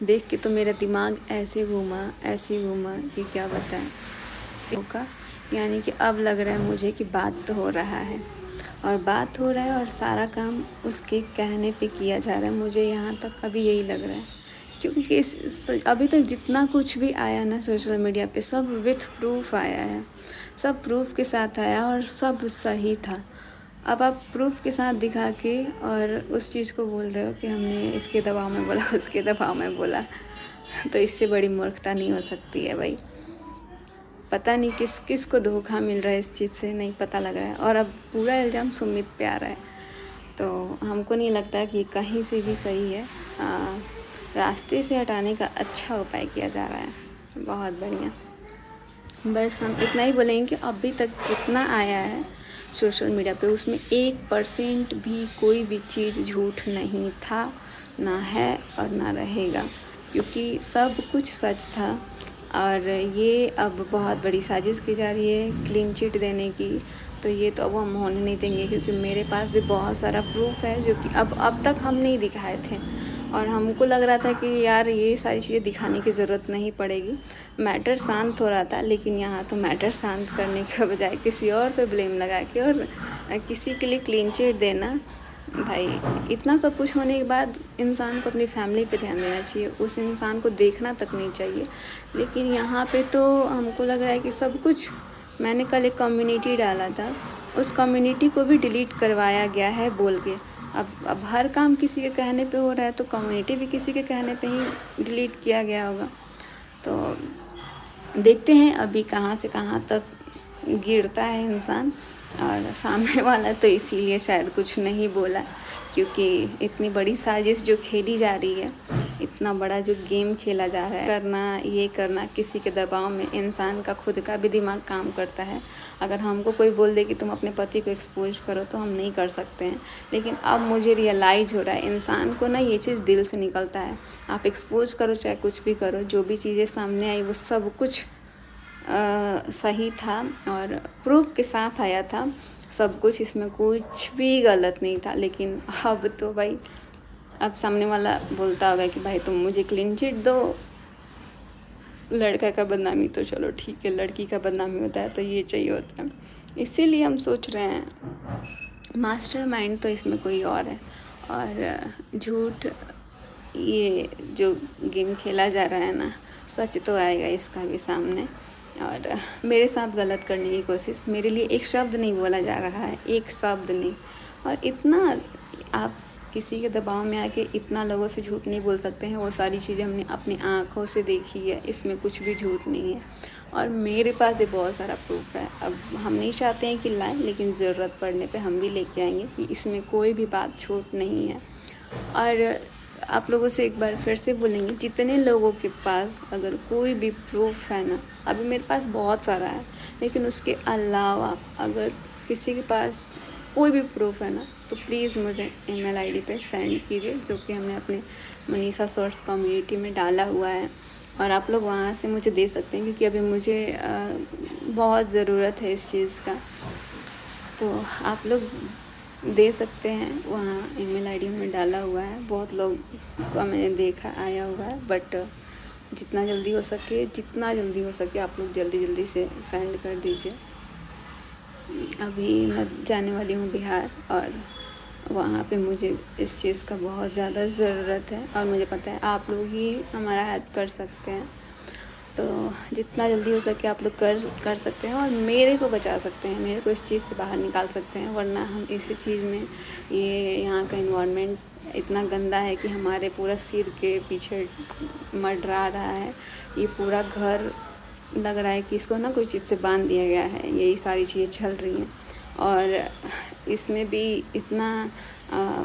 देख के तो मेरा दिमाग ऐसे घूमा कि क्या बताएं। का यानी कि अब लग रहा है मुझे कि बात तो हो रहा है और सारा काम उसके कहने पे किया जा रहा है। मुझे यहाँ तक अभी यही लग रहा है, क्योंकि अभी तक जितना कुछ भी आया ना सोशल मीडिया पे, सब विथ प्रूफ आया है, सब प्रूफ के साथ आया और सब सही था। अब आप प्रूफ के साथ दिखा के और उस चीज़ को बोल रहे हो कि हमने इसके दबाव में बोला, उसके दबाव में बोला, तो इससे बड़ी मूर्खता नहीं हो सकती है भाई। पता नहीं किस किस को धोखा मिल रहा है, इस चीज़ से नहीं पता लग रहा है। और अब पूरा इल्ज़ाम सुमित पे आ रहा है, तो हमको नहीं लगता कि कहीं से भी सही है। रास्ते से हटाने का अच्छा उपाय किया जा रहा है, बहुत बढ़िया। बस हम इतना ही बोलेंगे कि अभी तक जितना आया है सोशल मीडिया पे, उसमें 1% भी कोई भी चीज़ झूठ नहीं था, ना है और ना रहेगा, क्योंकि सब कुछ सच था। और ये अब बहुत बड़ी साजिश की जा रही है क्लीन चिट देने की, तो ये तो अब हम होने नहीं देंगे, क्योंकि मेरे पास भी बहुत सारा प्रूफ है जो कि अब तक हम नहीं दिखाए थे। और हमको लग रहा था कि यार ये सारी चीज़ें दिखाने की ज़रूरत नहीं पड़ेगी, मैटर शांत हो रहा था। लेकिन यहाँ तो मैटर शांत करने के बजाय किसी और पे ब्लेम लगा के और किसी के लिए क्लीन चिट देना, भाई इतना सब कुछ होने के बाद इंसान को अपनी फैमिली पे ध्यान देना चाहिए, उस इंसान को देखना तक नहीं चाहिए। लेकिन यहाँ पे तो हमको लग रहा है कि सब कुछ। मैंने कल एक कम्युनिटी डाला था, उस कम्युनिटी को भी डिलीट करवाया गया है बोल के। अब हर काम किसी के कहने पे हो रहा है, तो कम्युनिटी भी किसी के कहने पे ही डिलीट किया गया होगा। तो देखते हैं अभी कहाँ से कहाँ तक गिरता है इंसान। और सामने वाला तो इसीलिए शायद कुछ नहीं बोला, क्योंकि इतनी बड़ी साजिश जो खेली जा रही है, इतना बड़ा जो गेम खेला जा रहा है, ये करना किसी के दबाव में, इंसान का खुद का भी दिमाग काम करता है। अगर हमको कोई बोल दे कि तुम अपने पति को एक्सपोज करो, तो हम नहीं कर सकते हैं। लेकिन अब मुझे रियलाइज़ हो रहा है, इंसान को ना ये चीज़ दिल से निकलता है। आप एक्सपोज करो चाहे कुछ भी करो, जो भी चीज़ें सामने आई वो सब कुछ सही था और प्रूफ के साथ आया था सब कुछ, इसमें कुछ भी गलत नहीं था। लेकिन अब तो भाई, अब सामने वाला बोलता होगा कि भाई तुम मुझे क्लीन चिट दो, लड़का का बदनामी तो चलो ठीक है, लड़की का बदनामी होता है तो ये चाहिए होता है। इसीलिए हम सोच रहे हैं मास्टरमाइंड तो इसमें कोई और है। और झूठ, ये जो गेम खेला जा रहा है ना, सच तो आएगा इसका भी सामने। और मेरे साथ गलत करने की कोशिश, मेरे लिए एक शब्द नहीं बोला जा रहा है, एक शब्द नहीं। और इतना आप किसी के दबाव में आके इतना लोगों से झूठ नहीं बोल सकते हैं। वो सारी चीज़ें हमने अपनी आँखों से देखी है, इसमें कुछ भी झूठ नहीं है। और मेरे पास भी बहुत सारा प्रूफ है। अब हम नहीं चाहते हैं कि लाएं, लेकिन ज़रूरत पड़ने पे हम भी लेके आएंगे कि इसमें कोई भी बात झूठ नहीं है। और आप लोगों से एक बार फिर से बोलेंगे, जितने लोगों के पास अगर कोई भी प्रूफ है ना, अभी मेरे पास बहुत सारा है, लेकिन उसके अलावा अगर किसी के पास कोई भी प्रूफ है ना, तो प्लीज़ मुझे ईमेल आईडी पे सेंड कीजिए, जो कि हमने अपने मनीषा सोर्स कम्युनिटी में डाला हुआ है। और आप लोग वहाँ से मुझे दे सकते हैं, क्योंकि अभी मुझे बहुत ज़रूरत है इस चीज़ का। तो आप लोग दे सकते हैं, वहाँ ईमेल आईडी में डाला हुआ है। बहुत लोग का मैंने देखा आया हुआ है, बट जितना जल्दी हो सके आप लोग जल्दी से सेंड कर दीजिए। अभी मैं जाने वाली हूँ बिहार, और वहाँ पे मुझे इस चीज़ का बहुत ज़्यादा ज़रूरत है, और मुझे पता है आप लोग ही हमारा हेल्प कर सकते हैं। तो जितना जल्दी हो सके आप लोग कर सकते हैं और मेरे को बचा सकते हैं, मेरे को इस चीज़ से बाहर निकाल सकते हैं। वरना हम इसी चीज़ में, ये यहाँ का इन्वायरमेंट इतना गंदा है कि हमारे पूरा सिर के पीछे मंडरा रहा है। ये पूरा घर लग रहा है कि इसको ना कोई चीज़ से बांध दिया गया है, यही सारी चीज़ें चल रही हैं। और इसमें भी इतना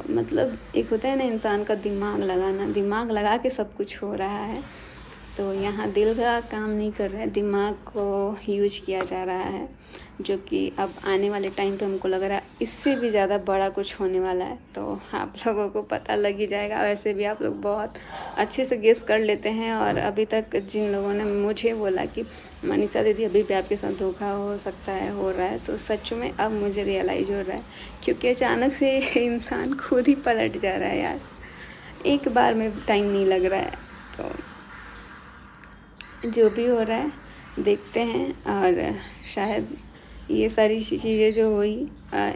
मतलब एक होता है ना इंसान का दिमाग लगाना, दिमाग लगा के सब कुछ हो रहा है। तो यहाँ दिल का काम नहीं कर रहा है, दिमाग को यूज किया जा रहा है, जो कि अब आने वाले टाइम पे हमको लग रहा है इससे भी ज़्यादा बड़ा कुछ होने वाला है। तो आप लोगों को पता लग ही जाएगा। वैसे भी आप लोग बहुत अच्छे से गेस कर लेते हैं। और अभी तक जिन लोगों ने मुझे बोला कि मनीषा दीदी अभी भी आपके साथ धोखा हो सकता है, हो रहा है, तो सच में अब मुझे रियलाइज़ हो रहा है, क्योंकि अचानक से इंसान खुद ही पलट जा रहा है यार। एक बार में टाइम नहीं लग रहा है, तो जो भी हो रहा है देखते हैं, और शायद ये सारी चीज़ें जो हुई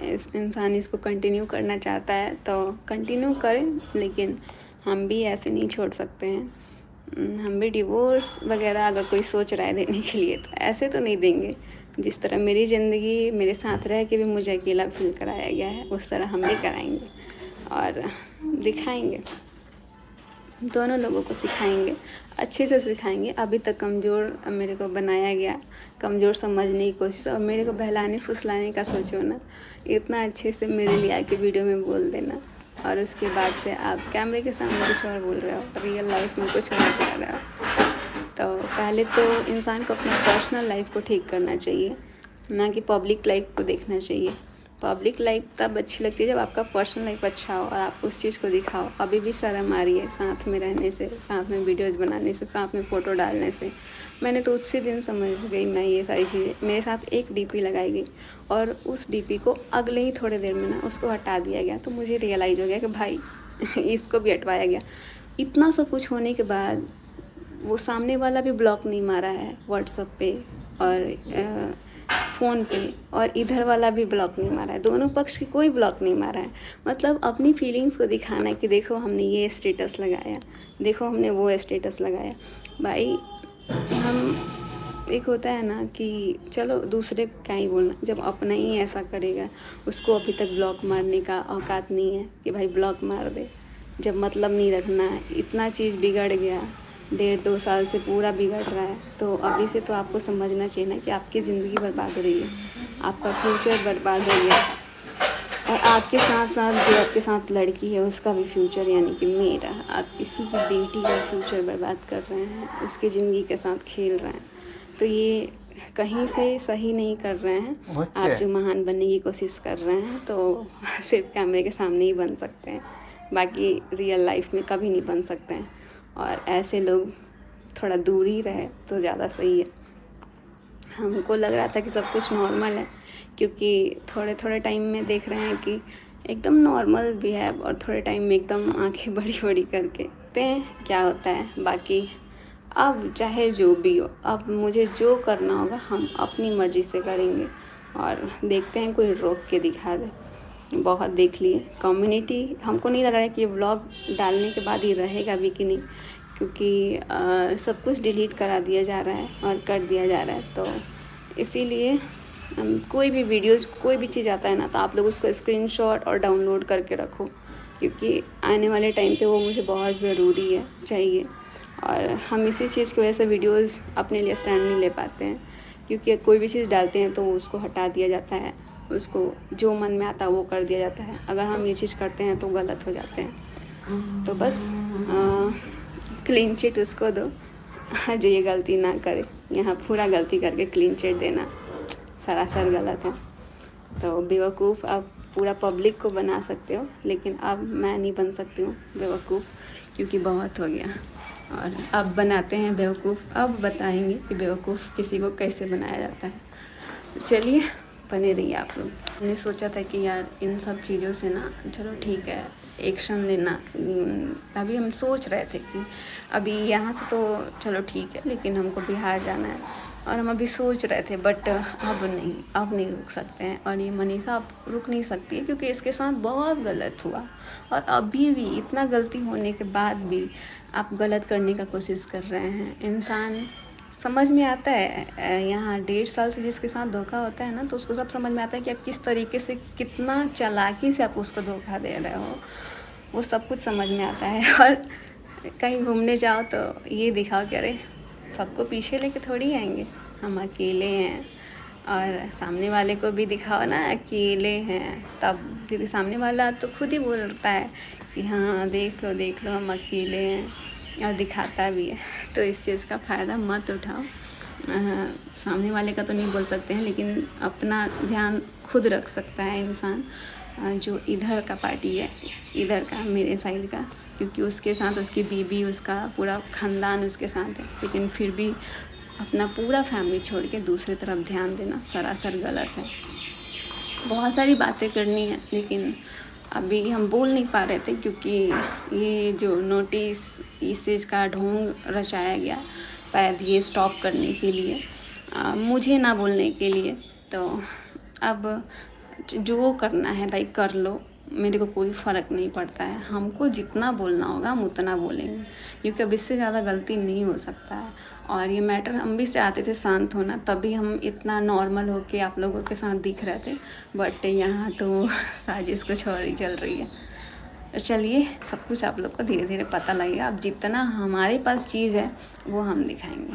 इस इंसान इसको कंटिन्यू करना चाहता है तो कंटिन्यू करें, लेकिन हम भी ऐसे नहीं छोड़ सकते हैं। हम भी डिवोर्स वगैरह अगर कोई सोच रहा है देने के लिए तो ऐसे तो नहीं देंगे। जिस तरह मेरी ज़िंदगी मेरे साथ रह के भी मुझे अकेला फील कराया गया है, उस तरह हम भी कराएंगे और दिखाएंगे, दोनों लोगों को सिखाएंगे, अच्छे से सिखाएंगे। अभी तक कमज़ोर मेरे को बनाया गया, कमज़ोर समझने की कोशिश, और मेरे को बहलाने फुसलाने का सोचो ना, इतना अच्छे से मेरे लिए आके वीडियो में बोल देना, और उसके बाद से आप कैमरे के सामने कुछ और बोल रहे हो, रियल लाइफ में कुछ और कर रहे हो। तो पहले तो इंसान को अपना पर्सनल लाइफ को ठीक करना चाहिए, ना कि पब्लिक लाइफ को देखना चाहिए। पब्लिक लाइफ तब अच्छी लगती है जब आपका पर्सनल लाइफ अच्छा हो और आप उस चीज़ को दिखाओ। अभी भी शर्म आ रही है साथ में रहने से, साथ में वीडियोज़ बनाने से, साथ में फ़ोटो डालने से। मैंने तो उसी दिन समझ गई मैं ये सारी चीज़ें। मेरे साथ एक डीपी लगाई गई और उस डीपी को अगले ही थोड़ी देर में ना उसको हटा दिया गया, तो मुझे रियलाइज़ हो गया कि भाई इसको भी हटवाया गया। इतना सब कुछ होने के बाद वो सामने वाला भी ब्लॉक नहीं मारा है व्हाट्सएप पे और फ़ोन पे, और इधर वाला भी ब्लॉक नहीं मारा है, दोनों पक्ष की कोई ब्लॉक नहीं मारा है। मतलब अपनी फीलिंग्स को दिखाना है कि देखो हमने ये स्टेटस लगाया, देखो हमने वो स्टेटस लगाया। भाई हम एक होता है ना कि चलो दूसरे को क्या ही बोलना, जब अपना ही ऐसा करेगा, उसको अभी तक ब्लॉक मारने का औकात नहीं है कि भाई ब्लॉक मार दे। जब मतलब नहीं रखना है, इतना चीज़ बिगड़ गया, 1.5-2 साल से पूरा बिगड़ रहा है, तो अभी से तो आपको समझना चाहिए ना कि आपकी ज़िंदगी बर्बाद हो रही है, आपका फ्यूचर बर्बाद हो गया, और आपके साथ साथ जो आपके साथ लड़की है उसका भी फ्यूचर, यानी कि मेरा, आप किसी की बेटी का फ्यूचर बर्बाद कर रहे हैं, उसकी ज़िंदगी के साथ खेल रहे हैं। तो ये कहीं से सही नहीं कर रहे हैं। आप जो महान बनने की कोशिश कर रहे हैं तो सिर्फ कैमरे के सामने ही बन सकते हैं, बाकी रियल लाइफ में कभी नहीं बन सकते हैं। और ऐसे लोग थोड़ा दूर ही रहे तो ज़्यादा सही है। हमको लग रहा था कि सब कुछ नॉर्मल है, क्योंकि थोड़े थोड़े टाइम में देख रहे हैं कि एकदम नॉर्मल बिहेव, और थोड़े टाइम में एकदम आंखें बड़ी बड़ी करके देखते हैं क्या होता है। बाकी अब चाहे जो भी हो, अब मुझे जो करना होगा हम अपनी मर्ज़ी से करेंगे, और देखते हैं कोई रोक के दिखा दे। बहुत देख लिए कम्युनिटी, हमको नहीं लग रहा है कि ये व्लॉग डालने के बाद ये रहेगा भी कि नहीं, क्योंकि सब कुछ डिलीट करा दिया जा रहा है और कर दिया जा रहा है। तो इसीलिए कोई भी वीडियोज़, कोई भी चीज़ आता है ना, तो आप लोग उसको स्क्रीनशॉट और डाउनलोड करके रखो, क्योंकि आने वाले टाइम पे वो मुझे बहुत ज़रूरी है, चाहिए। और हम इसी चीज़ की वजह से वीडियोज़ अपने लिए स्टैंड नहीं ले पाते हैं, क्योंकि कोई भी चीज़ डालते हैं तो उसको हटा दिया जाता है, उसको जो मन में आता है वो कर दिया जाता है। अगर हम ये चीज़ करते हैं तो गलत हो जाते हैं। तो बस क्लीन चिट उसको दो जो ये गलती ना करे। यहाँ पूरा गलती करके क्लीन चिट देना सरासर गलत है। तो बेवकूफ़ आप पूरा पब्लिक को बना सकते हो, लेकिन अब मैं नहीं बन सकती हूँ बेवकूफ़, क्योंकि बहुत हो गया। और अब बनाते हैं बेवकूफ़, अब बताएंगे कि बेवकूफ़ किसी को कैसे बनाया जाता है। तो चलिए बने रहिए आप लोग। मैंने सोचा था कि यार इन सब चीज़ों से ना, चलो ठीक है एक्शन लेना, अभी हम सोच रहे थे कि अभी यहाँ से तो चलो ठीक है, लेकिन हमको बिहार जाना है, और हम अभी सोच रहे थे, बट अब नहीं रुक सकते हैं। और ये मनीषा अब रुक नहीं सकती है, क्योंकि इसके साथ बहुत गलत हुआ, और अभी भी इतना गलती होने के बाद भी आप गलत करने का कोशिश कर रहे हैं। इंसान समझ में आता है, यहाँ 1.5 साल से जिसके साथ धोखा होता है ना, तो उसको सब समझ में आता है कि आप किस तरीके से, कितना चालाकी से आप उसको धोखा दे रहे हो, वो सब कुछ समझ में आता है। और कहीं घूमने जाओ तो ये दिखाओ कि अरे सबको पीछे लेके थोड़ी आएंगे, हम अकेले हैं, और सामने वाले को भी दिखाओ ना अकेले हैं तब, क्योंकि सामने वाला तो खुद ही बोलता है कि हाँ देख लो हम अकेले हैं, और दिखाता भी है। तो इस चीज़ का फ़ायदा मत उठाओ। सामने वाले का तो नहीं बोल सकते हैं, लेकिन अपना ध्यान खुद रख सकता है इंसान, जो इधर का पार्टी है, इधर का मेरे साइड का, क्योंकि उसके साथ उसकी बीबी, उसका पूरा ख़ानदान उसके साथ है, लेकिन फिर भी अपना पूरा फैमिली छोड़ के दूसरी तरफ ध्यान देना सरासर गलत है। बहुत सारी बातें करनी है, लेकिन अभी हम बोल नहीं पा रहे थे क्योंकि ये जो नोटिस इस का ढोंग रचाया गया शायद ये स्टॉप करने के लिए, मुझे ना बोलने के लिए। तो अब जो करना है भाई कर लो, मेरे को कोई फ़र्क नहीं पड़ता है। हमको जितना बोलना होगा हम उतना बोलेंगे, क्योंकि अब इससे ज़्यादा गलती नहीं हो सकता है। और ये मैटर हम भी चाहते थे शांत होना, तभी हम इतना नॉर्मल होके आप लोगों के साथ दिख रहे थे, बट यहाँ तो साजिश कुछ और ही चल रही है। तो चलिए, सब कुछ आप लोग को धीरे धीरे पता लगेगा। अब जितना हमारे पास चीज़ है वो हम दिखाएंगे।